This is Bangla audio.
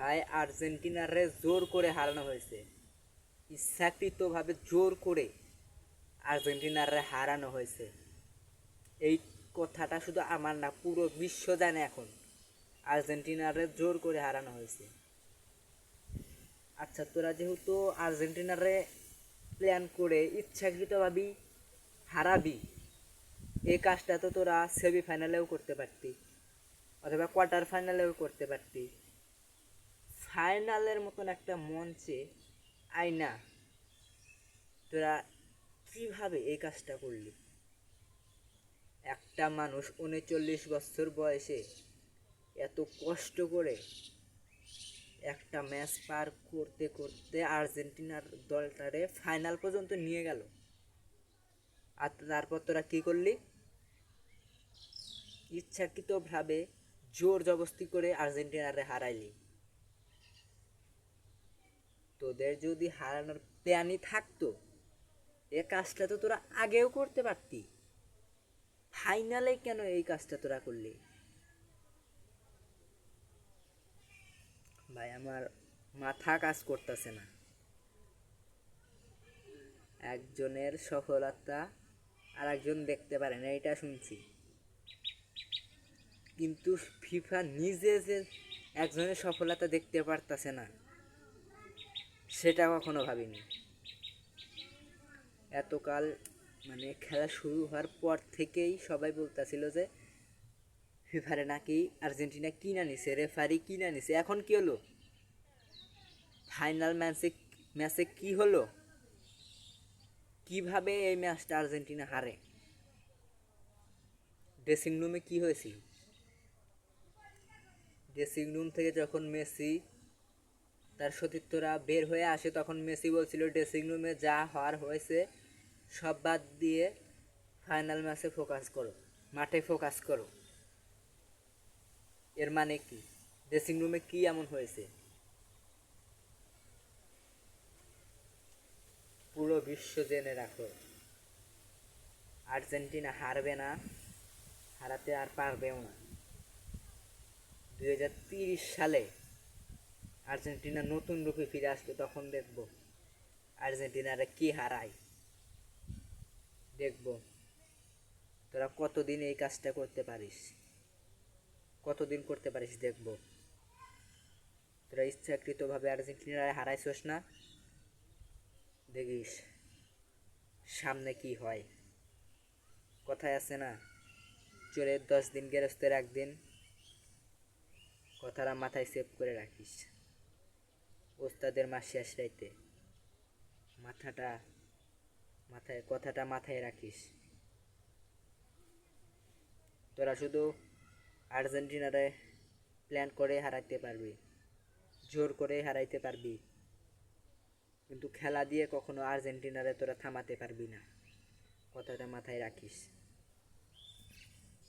ভাই আর্জেন্টিনারে জোর করে হারানো হয়েছে, ইচ্ছাকৃতভাবে জোর করে আর্জেন্টিনারে হারানো হয়েছে। এই কথাটা শুধু আমার না, পুরো বিশ্ব জানে এখন আর্জেন্টিনারে জোর করে হারানো হয়েছে। আচ্ছা, তোরা যেহেতু আর্জেন্টিনারে প্ল্যান করে ইচ্ছাকৃতভাবেই হারাবি, এই কাজটা তো তোরা সেমিফাইনালেও করতে পারতি, অথবা কোয়ার্টার ফাইনালেও করতে পারতি। ফাইনালের মতন একটা মঞ্চে আয়না তোরা কিভাবে এই কাজটা করলি? একটা মানুষ 39 বছর বয়সে এত কষ্ট করে একটা ম্যাচ পার করতে করতে আর্জেন্টিনার দলটারে ফাইনাল পর্যন্ত নিয়ে গেল, আর তারপর তোরা কি করলি? ইচ্ছাকৃতভাবে জোর জবস্তি করে আর্জেন্টিনারে হারাইলি। তোদের যদি হারানোর প্ল্যানই থাকতো, এ কাজটা তো তোরা আগেও করতে পারতি। ফাইনালে কেন এই কাজটা তোরা করলি? ভাই আমার মাথা কাজ করতেছে না। একজনের সফলতা আর একজন দেখতে পারে না, এটা শুনছি, কিন্তু ফিফা নিজে যে একজনের সফলতা দেখতে পারতেছে না, সেটা কখনো ভাবিনি। এতকাল মানে খেলা শুরু হওয়ার পর থেকেই সবাই বলতেছিল যে ফিফারে নাকি আর্জেন্টিনা কিনা নিছে, রেফারি কিনা নিছে। এখন কি হলো? ফাইনাল ম্যাচে কি হলো? কিভাবে এই ম্যাচটা আর্জেন্টিনা হারে? ড্রেসিং রুমে কি হয়েছিল? ড্রেসিং রুম থেকে যখন মেসি তার সতীর্থরা বের হয়ে আসে, তখন মেসি বলছিল ড্রেসিং রুমে যা হওয়ার হয়েছে সব বাদ দিয়ে ফাইনাল ম্যাচে ফোকাস করো, মাঠে ফোকাস করো। এর মানে কি? ড্রেসিং রুমে কি এমন হয়েছে? পুরো বিশ্ব জেনে রাখো, আর্জেন্টিনা হারবে না, হারাতে আর পারবেও না। 2030 সালে আর্জেন্টিনা নতুন রূপে ফিরে আসবে, তখন দেখবো আর্জেন্টিনারে কি হারায়। দেখবো তোরা কতদিন এই কাজটা করতে পারিস, কতদিন করতে পারিস দেখবো। তোরা ইচ্ছাকৃতভাবে আর্জেন্টিনারে হারাইছস না, দেখিস সামনে কি হয়। কথায় আছে না, চোরের 10 দিন গেরস্তের একদিন। কথাটা মাথায় সেভ করে রাখিস। ওস্তাদের মাস শেষ রাইতে মাথাটা কথাটা মাথায় রাখিস। তোরা শুধু আর্জেন্টিনারে প্ল্যান করে হারাইতে পারবি, জোর করে হারাইতে পারবি, কিন্তু খেলা দিয়ে কখনো আর্জেন্টিনারে তোরা থামাতে পারবি না। কথাটা মাথায় রাখিস।